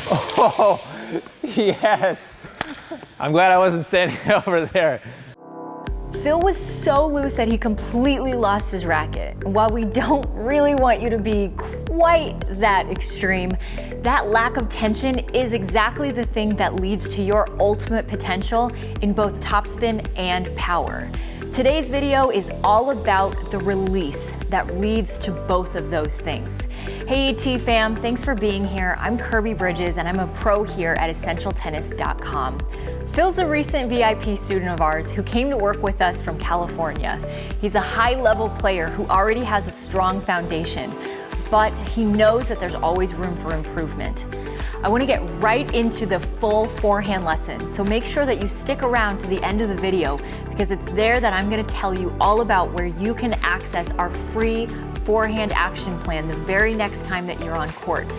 Oh, yes. I'm glad I wasn't standing over there. Phil was so loose that he completely lost his racket. While we don't really want you to be quite that extreme, that lack of tension is exactly the thing that leads to your ultimate potential in both topspin and power. Today's video is all about the release that leads to both of those things. Hey ET fam, thanks for being here. I'm Kirby Bridges and I'm a pro here at EssentialTennis.com. Phil's a recent VIP student of ours who came to work with us from California. He's a high-level player who already has a strong foundation, but he knows that there's always room for improvement. I want to get right into the full forehand lesson, so make sure that you stick around to the end of the video because it's there that I'm going to tell you all about where you can access our free forehand action plan the very next time that you're on court.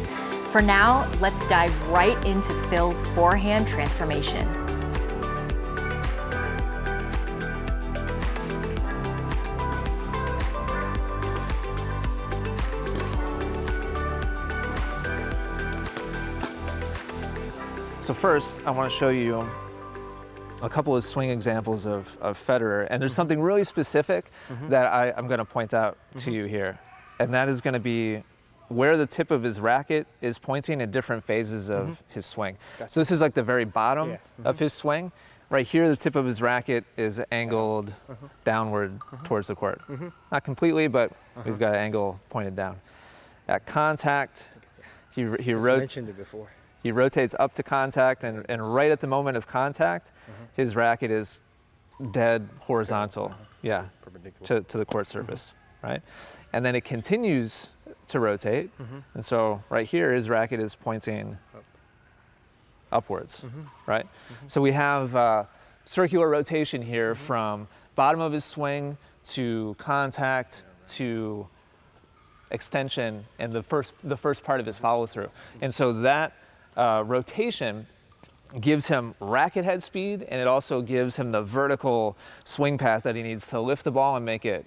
For now, let's dive right into Phil's forehand transformation. So first, I want to show you a couple of swing examples of Federer, and there's something really specific that I'm going to point out to you here, and that is going to be where the tip of his racket is pointing at different phases of his swing. Gotcha. So this is like the very bottom of his swing. Right here, the tip of his racket is angled downward towards the court. Not completely, but we've got an angle pointed down. At contact, he mentioned it before. He rotates up to contact, and right at the moment of contact, his racket is dead horizontal, to the court surface, right? And then it continues to rotate, and so right here, his racket is pointing upwards, right? So we have circular rotation here from bottom of his swing to contact to extension and the first part of his follow through, and so that rotation gives him racket head speed, and it also gives him the vertical swing path that he needs to lift the ball and make it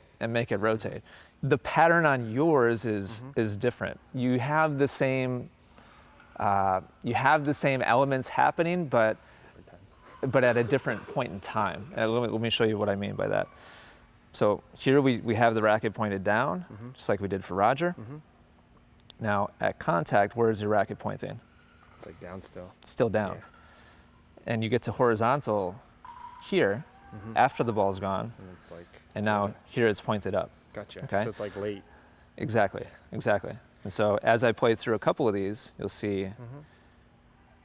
rotate. The pattern on yours is different. You have the same elements happening, but at a different point in time. Let me show you what I mean by that. So here we have the racket pointed down, just like we did for Roger. Now at contact, where is your racket pointing? It's like down still. Still down. Yeah. And you get to horizontal here after the ball's gone. And it's like, and now here it's pointed up. Gotcha. Okay? So it's like late. Exactly. And so as I play through a couple of these, you'll see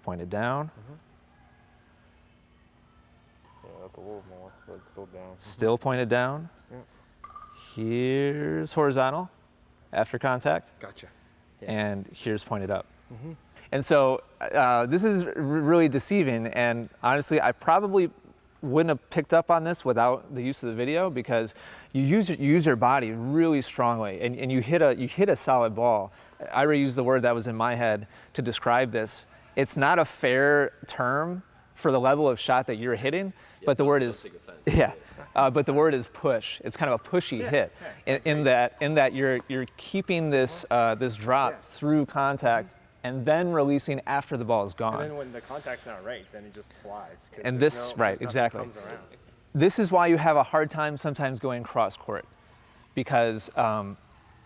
pointed down. Yeah, up a little more, but still down. Still pointed down. Yeah. Here's horizontal after contact. Gotcha. Yeah. And here's pointed up. And so this is really deceiving, and honestly, I probably wouldn't have picked up on this without the use of the video, because you use your body really strongly, and you hit a solid ball. Ira used the word that was in my head to describe this. It's not a fair term for the level of shot that you're hitting, but the word is but the word is push. It's kind of a pushy hit in that you're keeping this this drop through contact and then releasing after the ball is gone. And then when the contact's not right, then it just flies. And this, exactly. This is why you have a hard time sometimes going cross court, because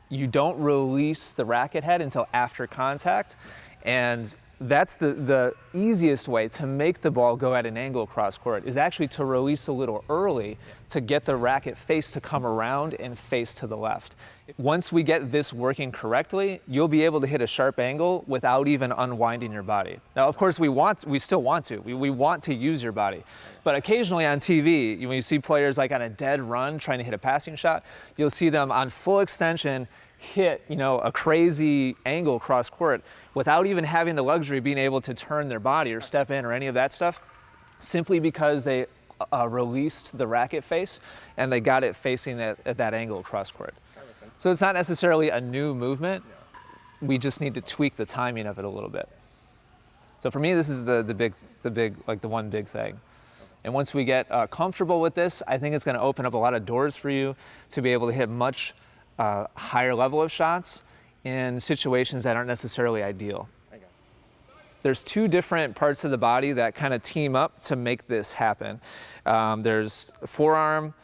you don't release the racket head until after contact, and that's the easiest way to make the ball go at an angle across court, is actually to release a little early to get the racket face to come around and face to the left. Once we get this working correctly, you'll be able to hit a sharp angle without even unwinding your body. Now, of course, we still want to. We want to use your body. But occasionally on TV, when you see players like on a dead run trying to hit a passing shot, you'll see them on full extension hit, a crazy angle across court without even having the luxury of being able to turn their body or step in or any of that stuff, simply because they released the racket face and they got it facing at that angle across court. So it's not necessarily a new movement. We just need to tweak the timing of it a little bit. So for me, this is the one big thing. And once we get comfortable with this, I think it's going to open up a lot of doors for you to be able to hit much higher level of shots in situations that aren't necessarily ideal. there's two different parts of the body that kind of team up to make this happen. There's forearm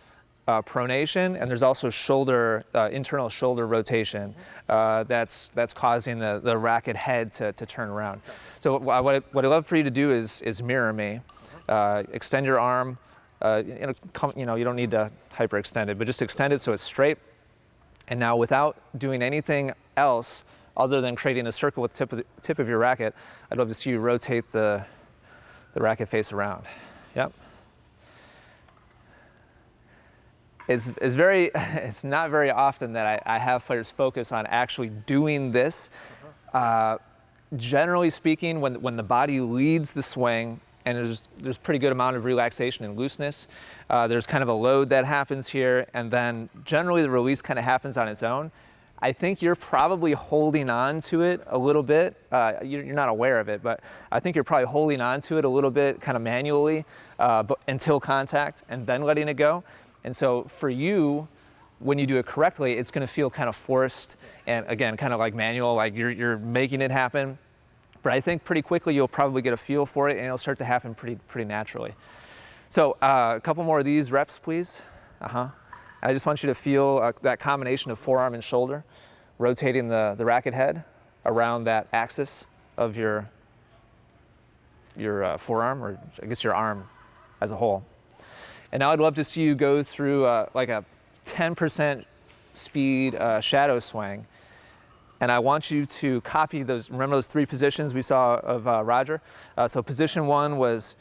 pronation, and there's also shoulder, internal shoulder rotation that's causing the racket head to turn around. So what I'd love for you to do is mirror me. Extend your arm. You don't need to hyperextend it, but just extend it so it's straight. And now, without doing anything else other than creating a circle with the tip of your racket, I'd love to see you rotate the racket face around. Yep. It's not very often that I have players focus on actually doing this. Generally speaking, when the body leads the swing, and there's pretty good amount of relaxation and looseness, there's kind of a load that happens here, and then generally the release kind of happens on its own. I think you're probably holding on to it a little bit. You're not aware of it, but I think you're probably holding on to it a little bit kind of manually but until contact, and then letting it go. And so for you, when you do it correctly, it's going to feel kind of forced and, again, kind of like manual, like you're making it happen. But I think pretty quickly you'll probably get a feel for it, and it'll start to happen pretty naturally. So a couple more of these reps, please. I just want you to feel that combination of forearm and shoulder, rotating the racket head around that axis of your forearm, or I guess your arm as a whole. And now I'd love to see you go through like a 10% speed shadow swing. And I want you to copy those, remember those three positions we saw of Roger? So position 1 was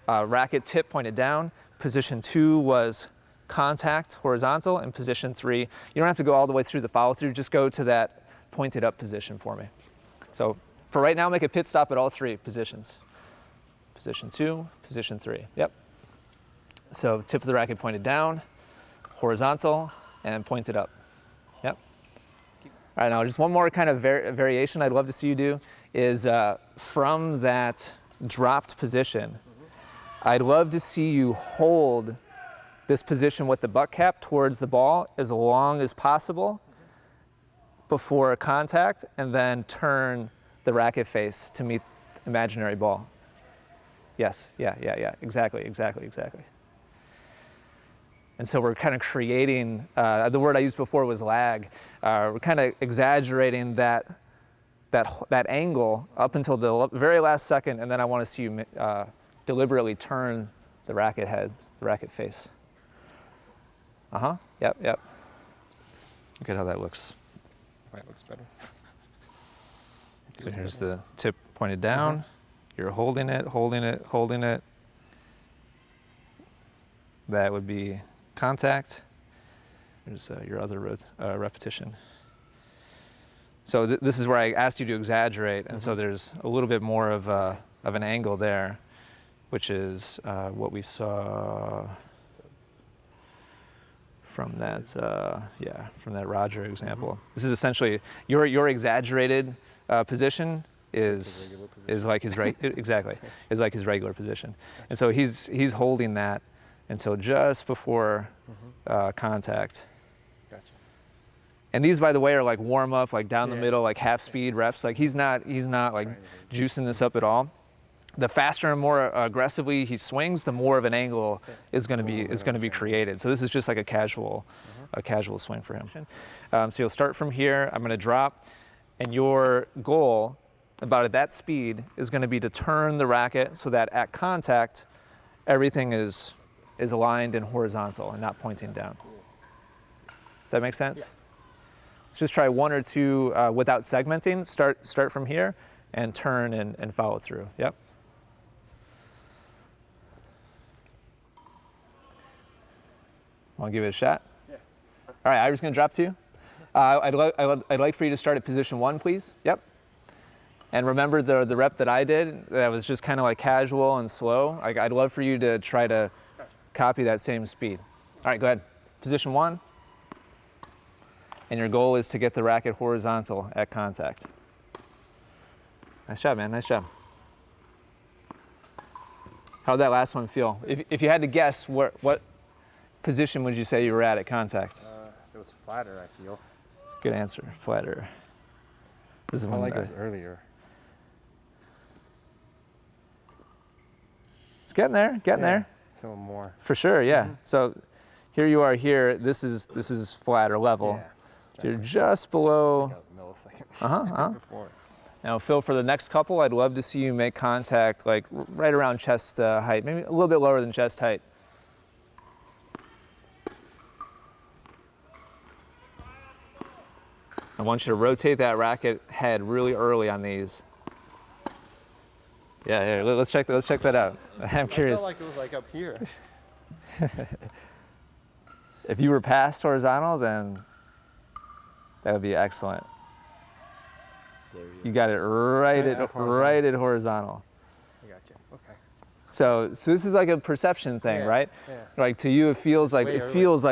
racket tip pointed down. Position 2 was contact horizontal. And position 3, you don't have to go all the way through the follow through, just go to that pointed up position for me. So for right now, make a pit stop at all three positions. Position 2, position 3, yep. So tip of the racket pointed down, horizontal, and pointed up. Yep. All right, now just one more kind of variation I'd love to see you do is from that dropped position, I'd love to see you hold this position with the butt cap towards the ball as long as possible before contact, and then turn the racket face to meet the imaginary ball. Yes, yeah, exactly. And so we're kind of creating, the word I used before was lag. We're kind of exaggerating that angle up until the very last second, and then I want to see you deliberately turn the racket head, the racket face. Yep. Look at how that looks. That looks better. So here's the tip pointed down. You're holding it. That would be contact. There's your other repetition. So this is where I asked you to exaggerate, and so there's a little bit more of an angle there, which is what we saw from that from that Roger example. This is essentially your exaggerated position is like his is like his regular position, and so he's holding that until just before contact. Gotcha. And these, by the way, are like warm up, like down the middle, like half speed reps. Like he's not like juicing this up at all. The faster and more aggressively he swings, the more of an angle is going to be created. So this is just like a casual swing for him. So you'll start from here. I'm going to drop, and your goal about at that speed is going to be to turn the racket so that at contact, everything is aligned and horizontal and not pointing down. Does that make sense? Yeah. Let's just try one or two without segmenting. Start from here and turn and follow through. Yep. Want to give it a shot? Yeah. All right, Ira's going to drop to you. I'd like for you to start at position 1, please. Yep. And remember the rep that I did, that was just kind of like casual and slow. I'd love for you to try to copy that same speed. All right, go ahead. Position 1. And your goal is to get the racket horizontal at contact. Nice job, man, nice job. How'd that last one feel? If you had to guess, what position would you say you were at contact? It was flatter, I feel. Good answer, flatter. This is I like it was earlier. It's getting there, getting there. Some more. For sure, yeah. So here you are here. This is flat or level. Yeah. So you're just below. Like a millisecond. Before. Now, Phil, for the next couple, I'd love to see you make contact like right around chest height, maybe a little bit lower than chest height. I want you to rotate that racket head really early on these. Yeah, here, let's check that out. I'm curious. I felt like it was like up here. If you were past horizontal, then that would be excellent. You got it right at horizontal. I got you. Okay. So this is like a perception thing, right? Yeah. Like to you, it feels like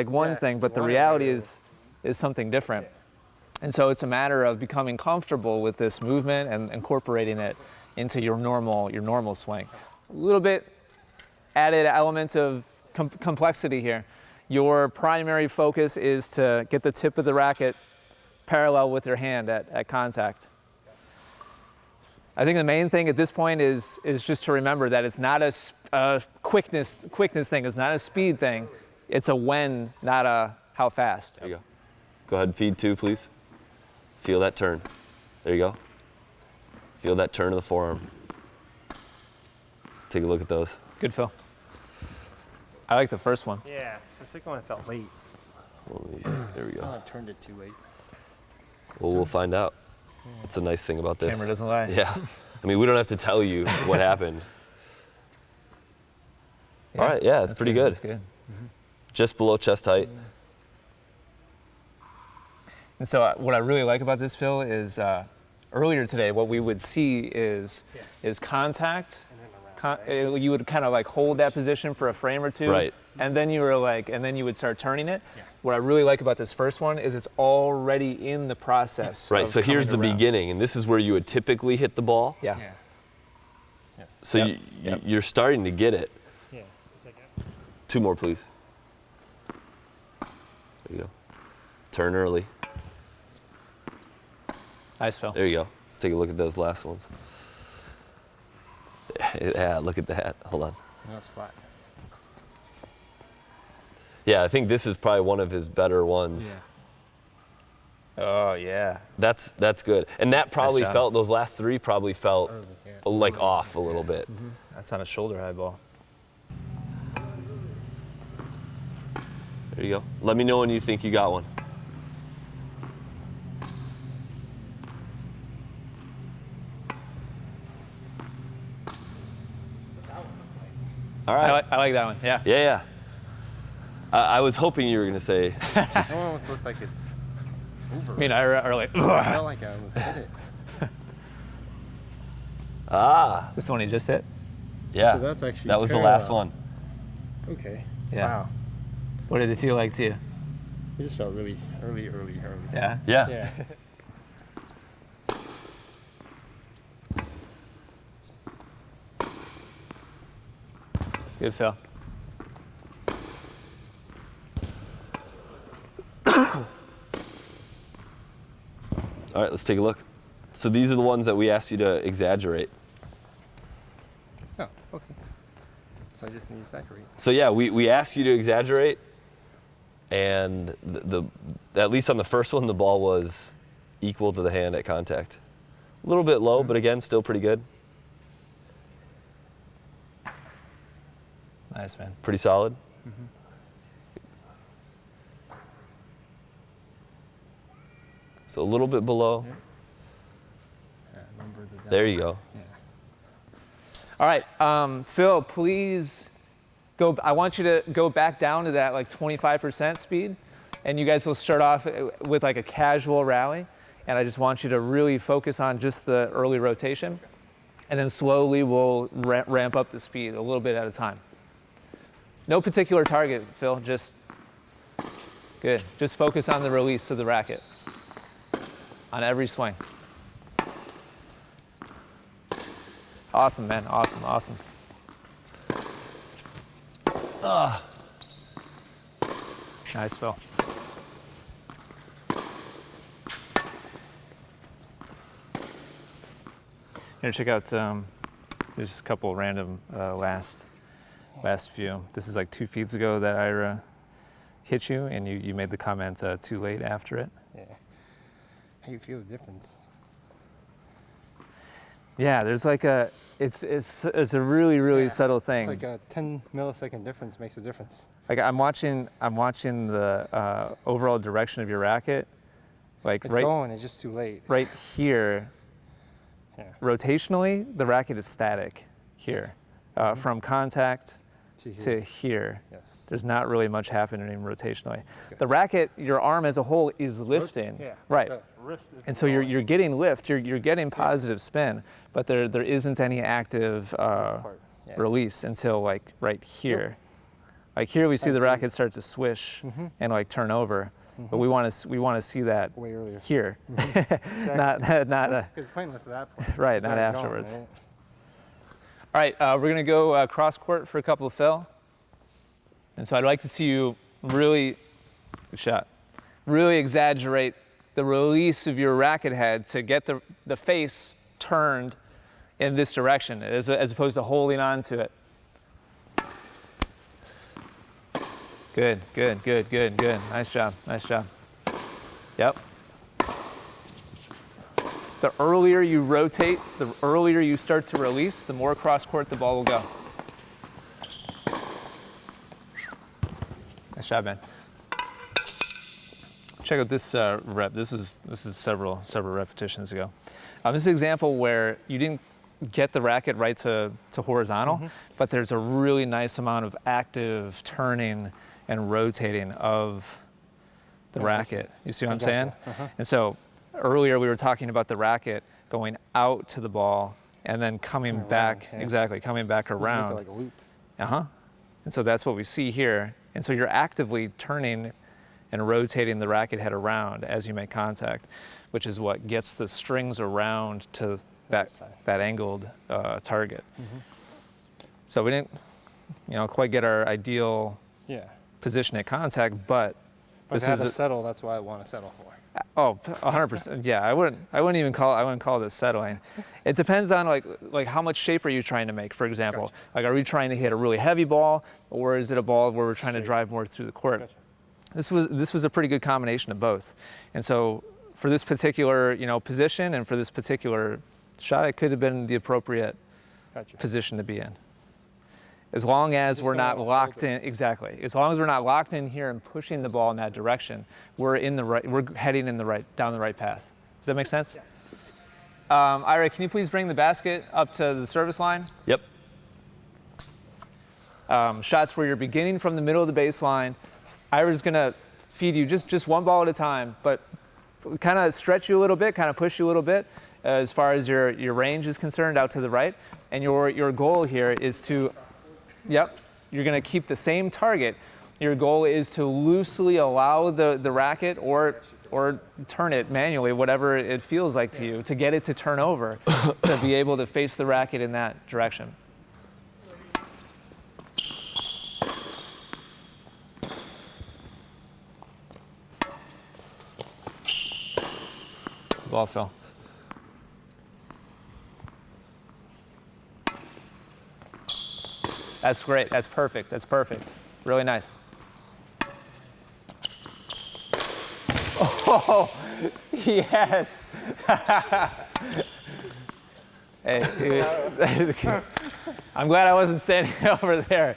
one Yeah, thing, but the way reality early. is something different. And so it's a matter of becoming comfortable with this movement and incorporating it into your normal swing. A little bit added element of complexity here. Your primary focus is to get the tip of the racket parallel with your hand at contact. I think the main thing at this point is just to remember that it's not a quickness thing. It's not a speed thing. It's a when, not a how fast. There you go. Go ahead and feed 2, please. Feel that turn. There you go. Feel that turn of the forearm. Take a look at those. Good, Phil. I like the first one. Yeah. The second one felt late. There we go. I turned it too late. Well, we'll find out. That's the nice thing about this. Camera doesn't lie. Yeah. I mean, we don't have to tell you what happened. Yeah, All right, yeah, it's pretty good. That's good. Just below chest height. And so what I really like about this, Phil, is earlier today, what we would see is contact. You would kind of like hold that position for a frame or two. Right. And then you would start turning it. Yeah. What I really like about this first one is it's already in the process. Right, so here's the coming around. beginning, and this is where you would typically hit the ball. Yeah. Yes. So Yep. you're starting to get it. Yeah. 2 more, please. There you go. Turn early. Nice, Phil. There you go. Let's take a look at those last ones. Yeah, look at that. Hold on. That's flat. Yeah, I think this is probably one of his better ones. Yeah. Oh, yeah. That's good. And that probably job. felt, those last 3 probably felt Early, yeah. like off a little bit. That's on a shoulder high ball. There you go. Let me know when you think you got one. All right. I like that one. Yeah. Yeah. I was hoping you were going to say, It almost looks like it's over. I mean, I like. I felt like I almost hit it. This is the one he just hit. yeah, So that's actually that was the last parallel. one. Okay. Yeah. Wow. What did it feel like to you? It just felt really early. Yeah. Yeah. Yeah. Good, Phil. All right, let's take a look. So these are the ones that we asked you to exaggerate. Oh, okay. So I just need to saturate. So yeah, we asked you to exaggerate, and at least on the first one, the ball was equal to the hand at contact. A little bit low, but again, still pretty good. Nice, man. Pretty solid. So a little bit below. Number the down. There you go. Yeah. All right, Phil, please go. I want you to go back down to that like 25% speed, and you guys will start off with like a casual rally. And I just want you to really focus on just the early rotation, and then slowly we'll ramp up the speed a little bit at a time. No particular target, Phil. Just good. Just focus on the release of the racket on every swing. Awesome, man. Awesome. Nice, Phil. Here, check out, there's just a couple random last last few. This is like 2 feeds ago that Ira hit you, and you made the comment too late after it. Yeah. How you feel the difference? Yeah, there's like it's a really subtle thing. It's like a 10 millisecond difference makes a difference. Like I'm watching the overall direction of your racket, like It's going, it's just too late. right here. Yeah. Rotationally, the racket is static here, from contact to here. Yes. There's not really much happening rotationally. The racket, your arm as a whole is lifting, Yeah. right? The wrist is And so you're getting lift, you're getting positive spin, but there isn't any active part. Yeah. release until like right here. Like here we see the racket start to swish and like turn over, but we want to see that way earlier. here, Exactly. not Because it's pointless at that point. right, It's not already afterwards. Going, right? All right, we're gonna go cross court for a couple of fill. And so I'd like to see you really, good shot, really exaggerate the release of your racket head to get the face turned in this direction as opposed to holding on to it. Good. Nice job. Yep. The earlier you rotate, the earlier you start to release, the more cross court the ball will go. Nice job, man. Check out this rep. This is several repetitions ago. This is an example where you didn't get the racket right to horizontal, but there's a really nice amount of active turning and rotating of the racket. You see what I'm saying? And so earlier we were talking about the racket going out to the ball and then coming back, exactly, coming back around. Like a loop. And so that's what we see here. And so you're actively turning and rotating the racket head around as you make contact, which is what gets the strings around to that angled target. So we didn't, quite get our ideal position at contact, but this is a settle. That's what I want to settle for. Oh, 100%. Yeah, I wouldn't call this settling. It depends on like how much shape are you trying to make, for example. Gotcha. Like, are we trying to hit a really heavy ball, or is it a ball where we're trying to drive more through the court? Gotcha. This was a pretty good combination of both. And so for this particular position and for this particular shot, it could have been the appropriate position to be in. As long as we're not locked in, exactly. As long as we're not locked in here and pushing the ball in that direction, we're heading down the right path. Does that make sense? Yeah. Ira, can you please bring the basket up to the service line? Yep. Shots where you're beginning from the middle of the baseline. Ira's gonna feed you just one ball at a time, but kind of stretch you a little bit, kind of push you a little bit as far as your range is concerned out to the right. And your goal here is to, you're gonna keep the same target. Your goal is to loosely allow the racket or turn it manually, whatever it feels like to you, to get it to turn over, to be able to face the racket in that direction. Ball fell. That's great. That's perfect. That's perfect. Really nice. Oh, yes. Hey, I'm glad I wasn't standing over there.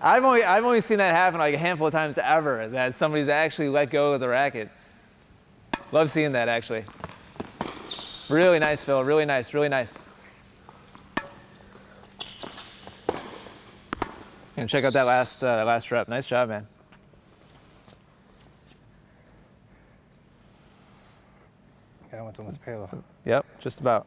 I've only seen that happen like a handful of times ever, that somebody's actually let go of the racket. Love seeing that, actually. Really nice, Phil. Really nice. Really nice. And check out that last rep. Nice job, man. I want someone's payload. Yep, just about.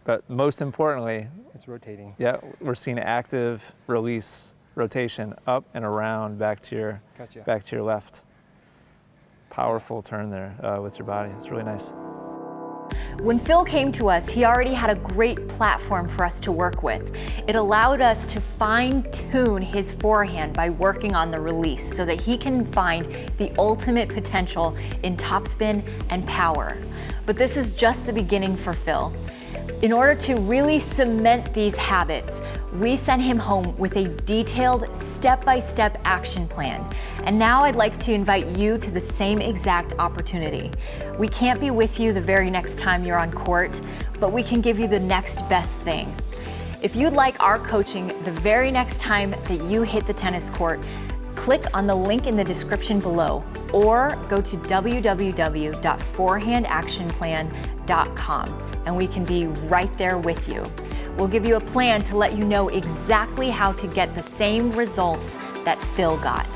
But most importantly, It's rotating. yeah, we're seeing active release, rotation up and around back to your left. Powerful turn there with your body. It's really nice. When Phil came to us, he already had a great platform for us to work with. It allowed us to fine-tune his forehand by working on the release so that he can find the ultimate potential in topspin and power. But this is just the beginning for Phil. In order to really cement these habits, we sent him home with a detailed step-by-step action plan. And now I'd like to invite you to the same exact opportunity. We can't be with you the very next time you're on court, but we can give you the next best thing. If you'd like our coaching the very next time that you hit the tennis court, click on the link in the description below or go to www.forehandactionplan.com and we can be right there with you. We'll give you a plan to let you know exactly how to get the same results that Phil got.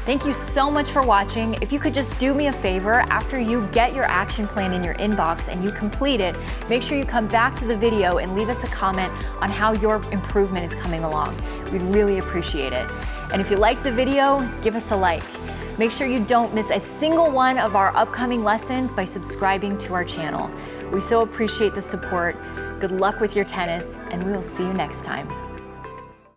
Thank you so much for watching. If you could just do me a favor, after you get your action plan in your inbox and you complete it, make sure you come back to the video and leave us a comment on how your improvement is coming along. We'd really appreciate it. And if you liked the video, give us a like. Make sure you don't miss a single one of our upcoming lessons by subscribing to our channel. We so appreciate the support. Good luck with your tennis, and we will see you next time.